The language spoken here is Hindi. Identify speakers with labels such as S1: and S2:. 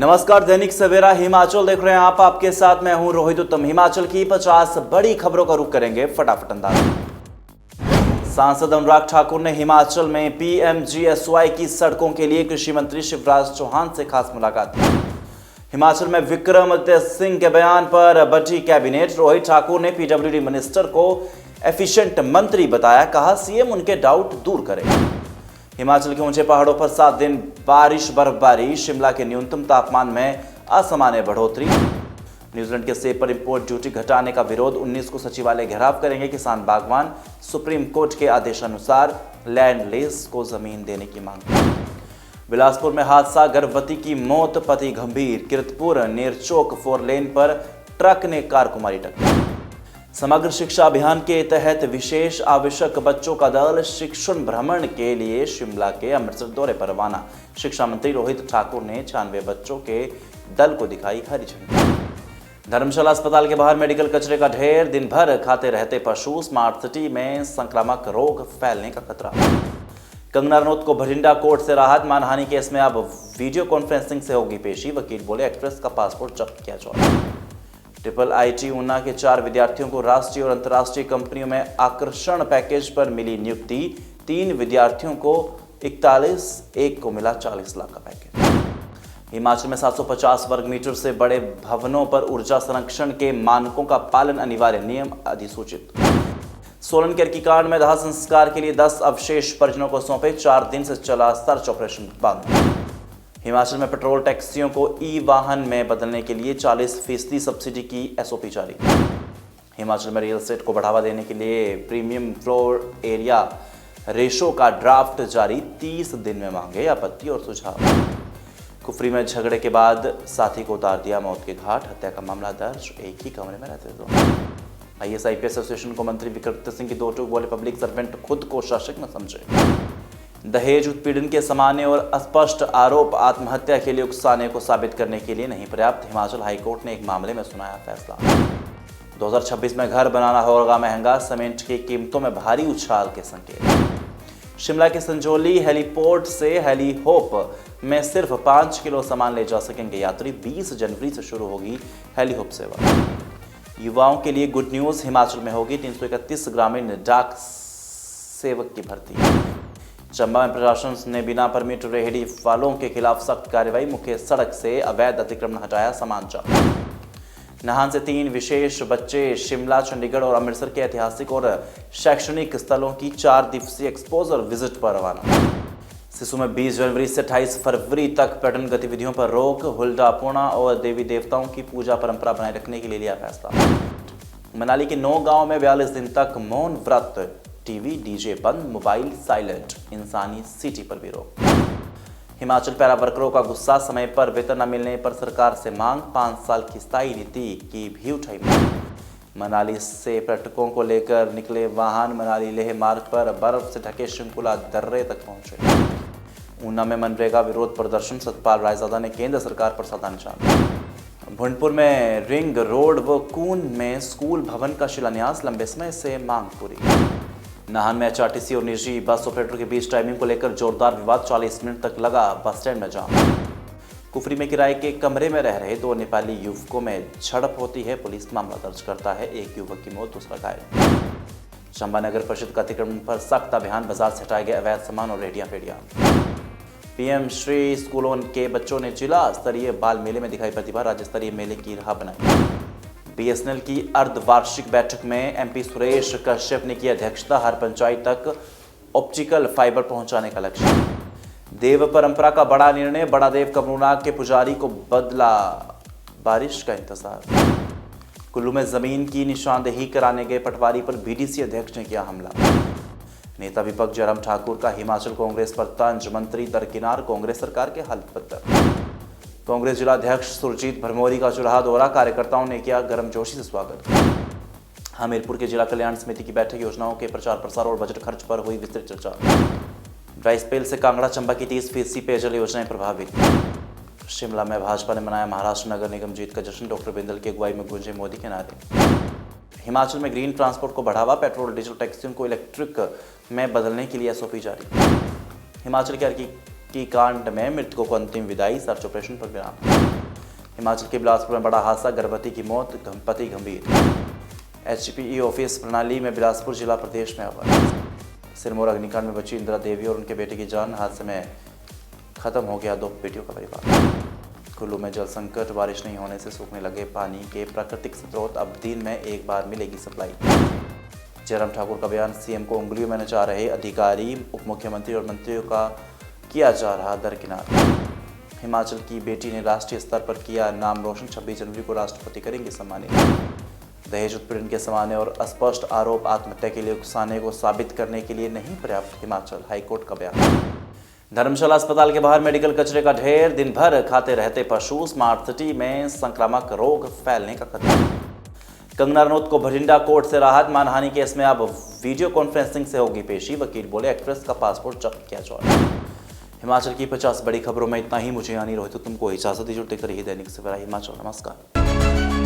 S1: नमस्कार, दैनिक सवेरा हिमाचल देख रहे हैं आप। आपके साथ मैं हूं रोहित उत्तम। हिमाचल की 50 बड़ी खबरों का रुख करेंगे फटाफट अंदाज। सांसद अनुराग ठाकुर ने हिमाचल में पीएमजीएसवाई की सड़कों के लिए कृषि मंत्री शिवराज चौहान से खास मुलाकात की। हिमाचल में विक्रमादित्य सिंह के बयान पर बटी कैबिनेट। रोहित ठाकुर ने पीडब्ल्यूडी मिनिस्टर को एफिशिएंट मंत्री बताया, कहा सीएम उनके डाउट दूर करें। हिमाचल के ऊंचे पहाड़ों पर 7 दिन बारिश बर्फबारी। शिमला के न्यूनतम तापमान में असामान्य बढ़ोतरी। न्यूजीलैंड के सेब पर इंपोर्ट ड्यूटी घटाने का विरोध। 19 को सचिवालय घेराव करेंगे किसान बागवान। सुप्रीम कोर्ट के आदेशानुसार लैंड लीज को जमीन देने की मांग। बिलासपुर में हादसा, गर्भवती की मौत, पति गंभीर। कीरतपुर नेरचौक 4 लेन पर ट्रक ने कार को मारी टक्कर। समग्र शिक्षा अभियान के तहत विशेष आवश्यक बच्चों का दल शिक्षण भ्रमण के लिए शिमला के अमृतसर दौरे पर रवाना। शिक्षा मंत्री रोहित ठाकुर ने 96 बच्चों के दल को दिखाई हरी झंडी। धर्मशाला अस्पताल के बाहर मेडिकल कचरे का ढेर, दिन भर खाते रहते पशु। स्मार्ट सिटी में संक्रामक रोग फैलने का खतरा। कंगना रनौत को भटिंडा कोर्ट से राहत। मानहानि केस में अब वीडियो कॉन्फ्रेंसिंग से होगी पेशी। वकील बोले एक्सप्रेस का पासपोर्ट जब्त किया जाए। IIT ऊना के 4 विद्यार्थियों को राष्ट्रीय और अंतर्राष्ट्रीय कंपनियों में आकर्षण पैकेज पर मिली नियुक्ति। 3 विद्यार्थियों को 41, एक को मिला 40 लाख का पैकेज। हिमाचल में 750 वर्ग मीटर से बड़े भवनों पर ऊर्जा संरक्षण के मानकों का पालन अनिवार्य, नियम अधिसूचित। सोलन के अर्की कांड में दाह संस्कार के लिए 10 अवशेष परिजनों को सौंपे। 4 दिन से चला सर्च ऑपरेशन बंद। हिमाचल में पेट्रोल टैक्सियों को ई वाहन में बदलने के लिए 40% सब्सिडी की एसओपी जारी। हिमाचल में रियल एस्टेट को बढ़ावा देने के लिए प्रीमियम फ्लोर एरिया रेशो का ड्राफ्ट जारी। 30 दिन में मांगे आपत्ति और सुझाव। कुफरी में झगड़े के बाद साथी को उतार दिया मौत के घाट। हत्या का मामला दर्ज, एक ही कमरे में रहते थे। IAS-IPS एसोसिएशन को मंत्री विक्रमादित्य सिंह की 2 टूक बोले पब्लिक सर्वेंट खुद को शासक न समझे। दहेज उत्पीड़न के सामान्य और अस्पष्ट आरोप आत्महत्या के लिए उकसाने को साबित करने के लिए नहीं पर्याप्त। हिमाचल हाईकोर्ट ने एक मामले में सुनाया फैसला। 2026 में घर बनाना होगा महंगा। सीमेंट की कीमतों में भारी उछाल के संकेत। शिमला के संजौली हेलीपोर्ट से हेली होप में सिर्फ 5 किलो सामान ले जा सकेंगे यात्री। 20 जनवरी से शुरू होगी हेली होप सेवा। युवाओं के लिए गुड न्यूज, हिमाचल में होगी 331 ग्रामीण डाक सेवक की भर्ती। चंबा में प्रशासन ने बिना परमिट रेहड़ी वालों के खिलाफ सख्त कार्रवाई। मुख्य सड़क से अवैध अतिक्रमण हटाया, सामान जब्त। नाहन से 3 विशेष बच्चे। शिमला, चंडीगढ़ और अमृतसर के ऐतिहासिक और शैक्षणिक स्थलों की 4 दिवसीय एक्सपोजर विजिट पर रवाना। सिसु में 20 जनवरी से 28 फरवरी तक पर्यटन गतिविधियों पर रोक। हुल्डा पूर्णा और देवी देवताओं की पूजा परंपरा बनाए रखने के लिए लिया फैसला। मनाली के 9 गाँव में 42 दिन तक मौन व्रत। टीवी डीजे बंद, मोबाइल साइलेंट। इंसानी सिटी पर भी रोक। हिमाचल पैरा वर्करों का गुस्सा, समय पर वेतन न मिलने पर सरकार से मांग। 5 साल की स्थायी नीति की भी उठाई मांग। मनाली से पर्यटकों को लेकर निकले वाहन मनाली लेह मार्ग पर बर्फ से ढके शंकुला दर्रे तक पहुंचे। ऊना में मनरेगा विरोध प्रदर्शन। सतपाल रायजादा ने केंद्र सरकार पर साधा निशाना। भुंडपुर में रिंग रोड व कून में स्कूल भवन का शिलान्यास, लंबे समय से मांग पूरी। नाहन में HRTC और निजी बस ऑपरेटर के बीच टाइमिंग को लेकर जोरदार विवाद। 40 मिनट तक लगा बस स्टैंड में जाम। कुफरी में किराए के कमरे में रह रहे 2 नेपाली युवकों में झड़प होती है। पुलिस मामला दर्ज करता है। एक युवक की मौत, दूसरा घायल। चंबा नगर परिषद का अतिक्रमण पर सख्त अभियान। बाजार से हटाए गए अवैध सामान और रेडियां फेडियां। PM श्री स्कूलों के बच्चों ने जिला स्तरीय बाल मेले में दिखाई प्रतिभा। राज्य स्तरीय मेले की राह बनाई। BSNL की अर्धवार्षिक बैठक में MP सुरेश कश्यप ने की अध्यक्षता। हर पंचायत तक ऑप्टिकल फाइबर पहुंचाने का लक्ष्य। देव परंपरा का बड़ा निर्णय। बड़ा देव कमरूनाग के पुजारी को बदला, बारिश का इंतजार। कुल्लू में जमीन की निशानदेही कराने गए पटवारी पर BDC अध्यक्ष ने किया हमला। नेता विपक्ष जयराम ठाकुर का हिमाचल कांग्रेस पर तंज, मंत्री दरकिनार, कांग्रेस सरकार के हल्फ बदतर। कांग्रेस जिला अध्यक्ष सुरजीत भरमौरी का चुराहा दौरा। कार्यकर्ताओं ने किया गर्मजोशी से स्वागत। हमीरपुर के जिला कल्याण समिति की बैठक। योजनाओं के प्रचार प्रसार और बजट खर्च पर हुई विस्तृत चर्चा। ड्राई स्पेल से कांगड़ा चंबा की 30% पेयजल योजनाएं प्रभावित। शिमला में भाजपा ने मनाया महाराष्ट्र नगर निगम जीत का जश्न। डॉक्टर बिंदल की अगुवाई में गूंजे मोदी के नारे। हिमाचल में ग्रीन ट्रांसपोर्ट को बढ़ावा। पेट्रोल डीजल टैक्सियों को इलेक्ट्रिक में बदलने के लिए SOP जारी। हिमाचल के अर्की की कांड में मृतकों को अंतिम विदाई। सर्च ऑपरेशन पर विराम। हिमाचल के बिलासपुर में बड़ा हादसा, गर्भवती की मौत, पति गंभीर। HPE ऑफिस प्रणाली में बिलासपुर जिला प्रदेश में अव्वल। सिरमौर अग्निकांड में बची इंदिरा देवी और उनके बेटे की जान, हादसे में खत्म हो गया 2 बेटियों का परिवार। कुल्लू में जल संकट, बारिश नहीं होने से सूखने लगे पानी के प्राकृतिक स्रोत, अब दिन में एक बार मिलेगी सप्लाई। जयराम ठाकुर का बयान, सीएम को उंगलियों में नचा रहे अधिकारी, उप मुख्यमंत्री और मंत्रियों का किया जा रहा दरकिनार। हिमाचल की बेटी ने राष्ट्रीय स्तर पर किया नाम रोशन, 26 जनवरी को राष्ट्रपति करेंगे सम्मानित। दहेज उत्पीड़न के सामान्य और अस्पष्ट आरोप आत्महत्या के लिए उकसाने को साबित करने के लिए नहीं पर्याप्त, हिमाचल हाईकोर्ट का बयान। धर्मशाला अस्पताल के बाहर मेडिकल कचरे का ढेर, दिन भर खाते रहते पशु, स्मार्ट सिटी में संक्रामक रोग फैलने का खतरा। कंगना रनौत को भटिंडा कोर्ट से राहत, मानहानि केस में अब वीडियो कॉन्फ्रेंसिंग से होगी पेशी, वकील बोले एक्ट्रेस का पासपोर्ट जब्त किया जाए। हिमाचल की 50 बड़ी खबरों में इतना ही। मुझे यानी रोहित तुमको इजाजत दीजिए, देखते रहिए दैनिक सवेरा हिमाचल। नमस्कार।